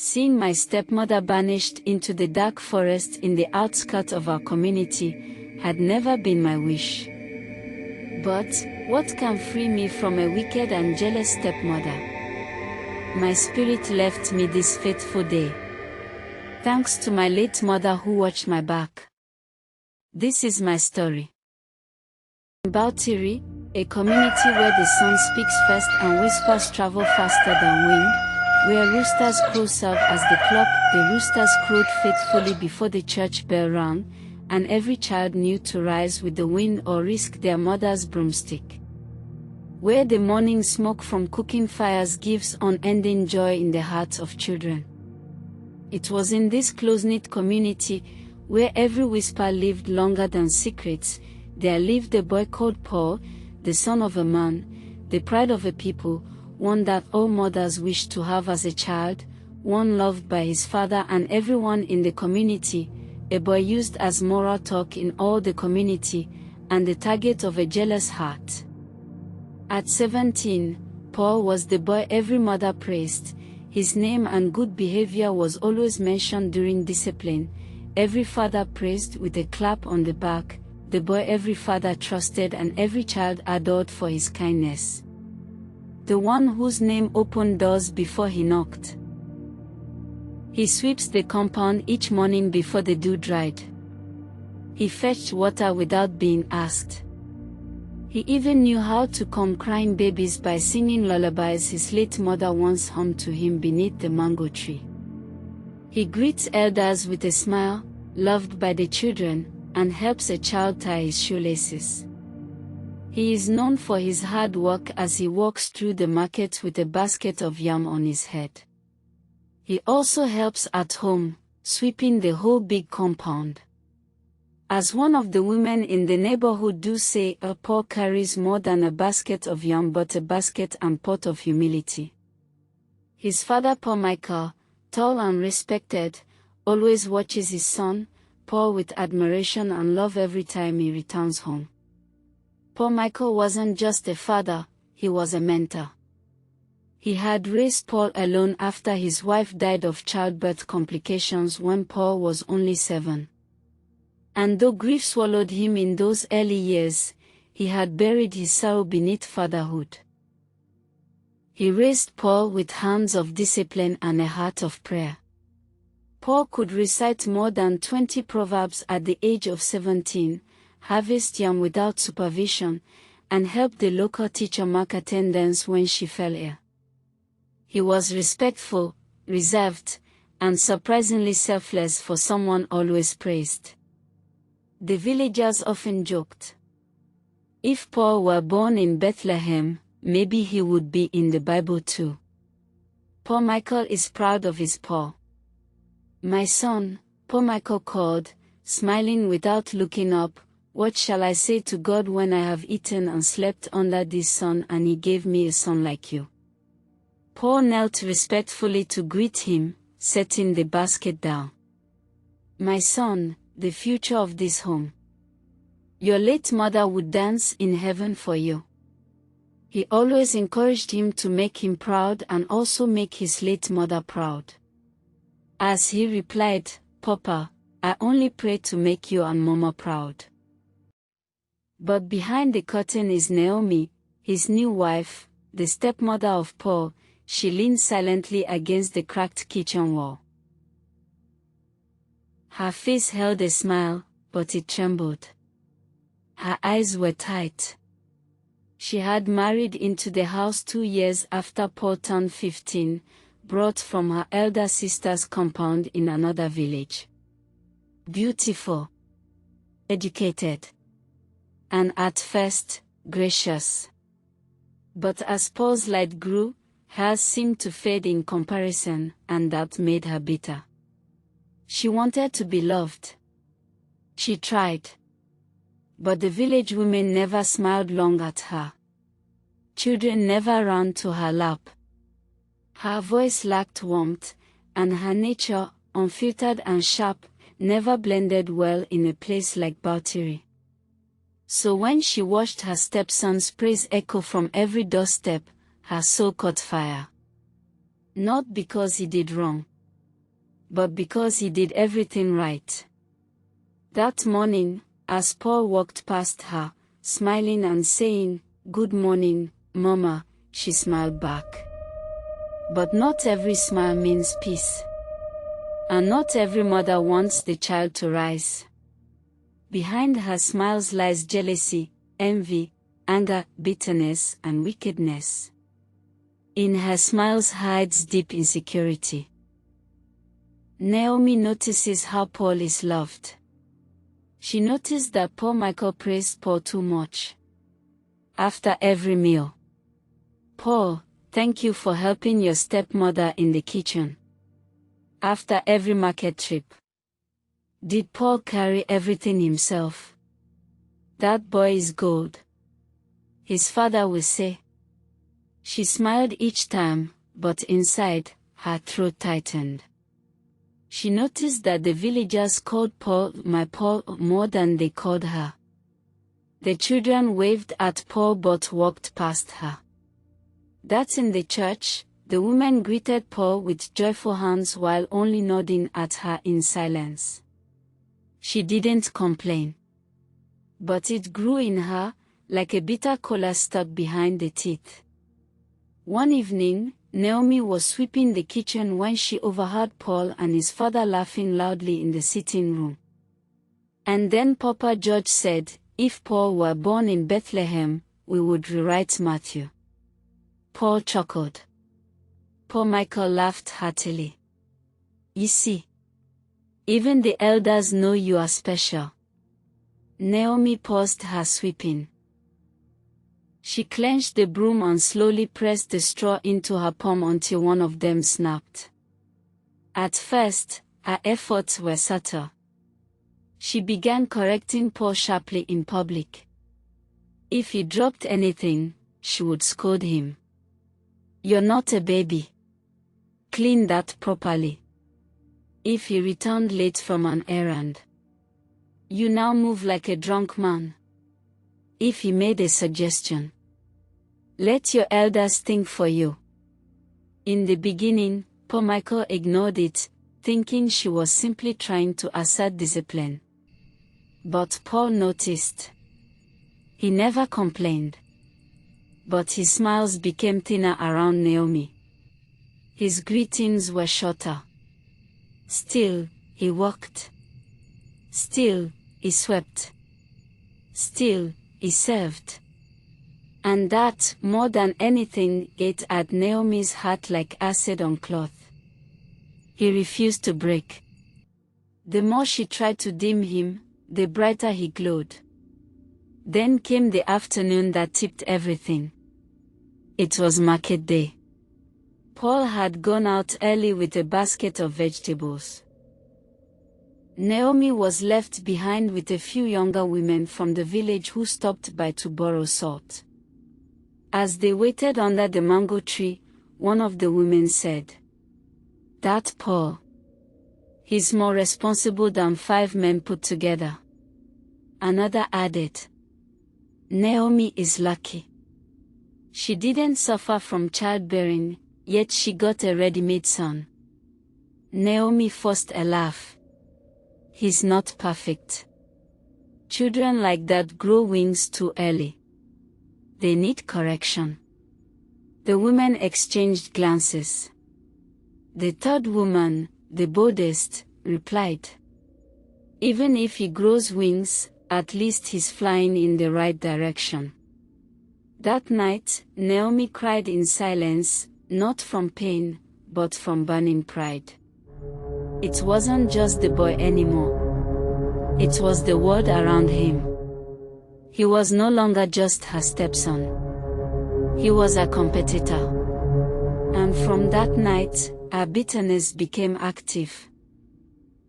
Seeing my stepmother banished into the dark forest in the outskirts of our community had never been my wish. But what can free me from a wicked and jealous stepmother? My spirit left me this fateful day. Thanks to my late mother who watched my back. This is my story. In Bautiri, a community where the sun speaks first and whispers travel faster than wind, where roosters crow serve as the clock, the roosters crowed faithfully before the church bell rang, and every child knew to rise with the wind or risk their mother's broomstick. Where the morning smoke from cooking fires gives unending joy in the hearts of children. It was in this close-knit community, where every whisper lived longer than secrets, there lived a boy called Paul, the son of a man, the pride of a people, one that all mothers wished to have as a child, one loved by his father and everyone in the community, a boy used as moral talk in all the community, and the target of a jealous heart. At 17, Paul was the boy every mother praised. His name and good behavior was always mentioned during discipline. Every father praised with a clap on the back, the boy every father trusted and every child adored for his kindness. The one whose name opened doors before he knocked. He sweeps the compound each morning before the dew dried. He fetched water without being asked. He even knew how to calm crying babies by singing lullabies his late mother once hummed to him beneath the mango tree. He greets elders with a smile, loved by the children, and helps a child tie his shoelaces. He is known for his hard work as he walks through the market with a basket of yam on his head. He also helps at home, sweeping the whole big compound. As one of the women in the neighborhood do say, Paul carries more than a basket of yam but a basket and pot of humility. His father Paul Michael, tall and respected, always watches his son, Paul with admiration and love every time he returns home. Paul Michael wasn't just a father, he was a mentor. He had raised Paul alone after his wife died of childbirth complications when Paul was only 7. And though grief swallowed him in those early years, he had buried his sorrow beneath fatherhood. He raised Paul with hands of discipline and a heart of prayer. Paul could recite more than 20 proverbs at the age of 17, harvest yam without supervision, and help the local teacher mark attendance when she fell ill. He was respectful, reserved, and surprisingly selfless for someone always praised. The villagers often joked, if Paul were born in Bethlehem, maybe he would be in the Bible too. Paul Michael is proud of his Paul. My son, Paul Michael called, smiling without looking up, what shall I say to God when I have eaten and slept under this sun and he gave me a son like you? Paul knelt respectfully to greet him, setting the basket down. My son, the future of this home. Your late mother would dance in heaven for you. He always encouraged him to make him proud and also make his late mother proud. As he replied, Papa, I only pray to make you and Mama proud. But behind the curtain is Naomi, his new wife, the stepmother of Paul. She leaned silently against the cracked kitchen wall. Her face held a smile, but it trembled. Her eyes were tight. She had married into the house 2 years after Paul turned 15, brought from her elder sister's compound in another village. Beautiful, educated, and at first, gracious. But as Paul's light grew, hers seemed to fade in comparison, and that made her bitter. She wanted to be loved. She tried. But the village women never smiled long at her. Children never ran to her lap. Her voice lacked warmth, and her nature, unfiltered and sharp, never blended well in a place like Bautiri. So when she watched her stepson's praise echo from every doorstep, her soul caught fire. Not because he did wrong. but because he did everything right. That morning, as Paul walked past her, smiling and saying, "Good morning, Mama," she smiled back. But not every smile means peace. And not every mother wants the child to rise. Behind her smiles lies jealousy, envy, anger, bitterness, and wickedness. In her smiles hides deep insecurity. Naomi notices how Paul is loved. She noticed that Paul Michael praised Paul too much. After every meal, "Paul, thank you for helping your stepmother in the kitchen." After every market trip, "Did Paul carry everything himself? That boy is gold," his father would say. She smiled each time, but inside, her throat tightened. She noticed that the villagers called Paul "my Paul" more than they called her. The children waved at Paul but walked past her. That in the church, the women greeted Paul with joyful hands while only nodding at her in silence. She didn't complain. But it grew in her, like a bitter cola stuck behind the teeth. One evening, Naomi was sweeping the kitchen when she overheard Paul and his father laughing loudly in the sitting room. And then Papa George said, "If Paul were born in Bethlehem, we would rewrite Matthew." Paul chuckled. Paul Michael laughed heartily. "You see, even the elders know you are special." Naomi paused her sweeping. She clenched the broom and slowly pressed the straw into her palm until one of them snapped. At first, her efforts were subtle. She began correcting Paul sharply in public. If he dropped anything, she would scold him. "You're not a baby. Clean that properly." If he returned late from an errand, "You now move like a drunk man." If he made a suggestion, "Let your elders think for you." In the beginning, Paul Michael ignored it, thinking she was simply trying to assert discipline. But Paul noticed. He never complained. But his smiles became thinner around Naomi. His greetings were shorter. Still, he walked. Still, he swept. Still, he served. And that, more than anything, ate at Naomi's heart like acid on cloth. He refused to break. The more she tried to dim him, the brighter he glowed. Then came the afternoon that tipped everything. It was market day. Paul had gone out early with a basket of vegetables. Naomi was left behind with a few younger women from the village who stopped by to borrow salt. As they waited under the mango tree, one of the women said, "That Paul. He's more responsible than 5 men put together." Another added, "Naomi is lucky. She didn't suffer from childbearing, yet she got a ready-made son." Naomi forced a laugh. "He's not perfect. Children like that grow wings too early. They need correction." The women exchanged glances. The third woman, the boldest, replied, "Even if he grows wings, at least he's flying in the right direction." That night, Naomi cried in silence, not from pain, but from burning pride. It wasn't just the boy anymore. It was the world around him. He was no longer just her stepson. He was a competitor. And from that night, her bitterness became active.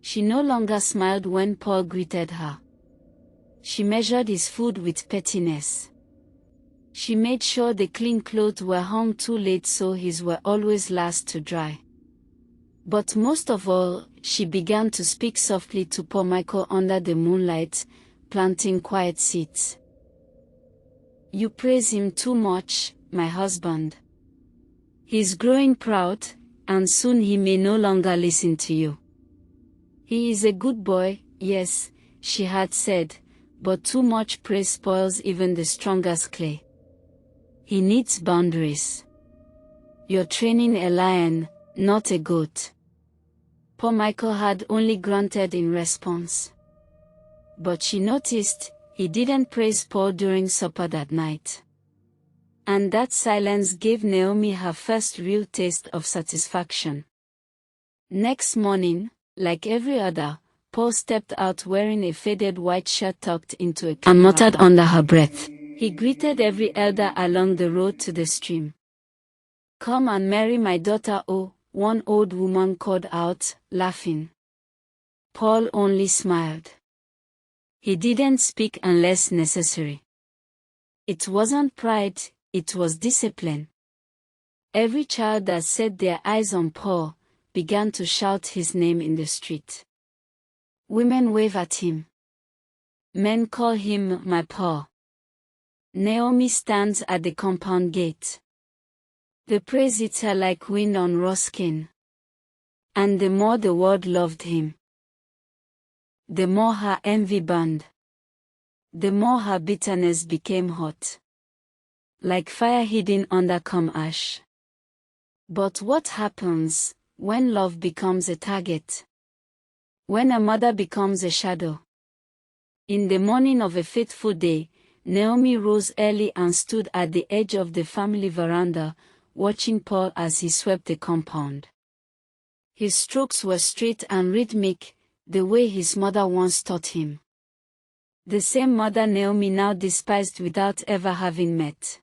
She no longer smiled when Paul greeted her. She measured his food with pettiness. She made sure the clean clothes were hung too late so his were always last to dry. But most of all, she began to speak softly to Paul Michael under the moonlight, planting quiet seeds. "You praise him too much, my husband. He's growing proud, and soon he may no longer listen to you." He is a good boy, yes, she had said, but too much praise spoils even the strongest clay. He needs boundaries. You're training a lion, not a goat. Poor Michael had only grunted in response. But she noticed, he didn't praise Paul during supper that night. And that silence gave Naomi her first real taste of satisfaction. Next morning, like every other, Paul stepped out wearing a faded white shirt tucked into a and muttered under her breath. He greeted every elder along the road to the stream. "Come and marry my daughter, oh," one old woman called out, laughing. Paul only smiled. He didn't speak unless necessary. It wasn't pride, it was discipline. Every child that set their eyes on Paul began to shout his name in the street. Women wave at him. Men call him my Paul. Naomi stands at the compound gate. The praise hits her like wind on raw skin. And the more the world loved him, the more her envy burned. The more her bitterness became hot. Like fire hidden under calm ash. But what happens when love becomes a target? When a mother becomes a shadow? In the morning of a fateful day, Naomi rose early and stood at the edge of the family veranda, watching Paul as he swept the compound. His strokes were straight and rhythmic, the way his mother once taught him. The same mother Naomi now despised without ever having met.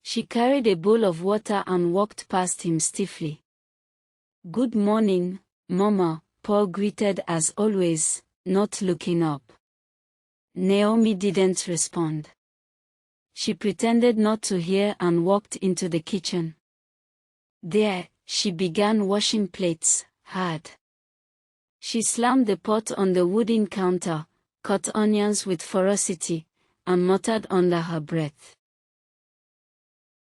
She carried a bowl of water and walked past him stiffly. "Good morning, Mama," Paul greeted as always, not looking up. Naomi didn't respond. She pretended not to hear and walked into the kitchen. There, she began washing plates, hard. She slammed the pot on the wooden counter, cut onions with ferocity, and muttered under her breath.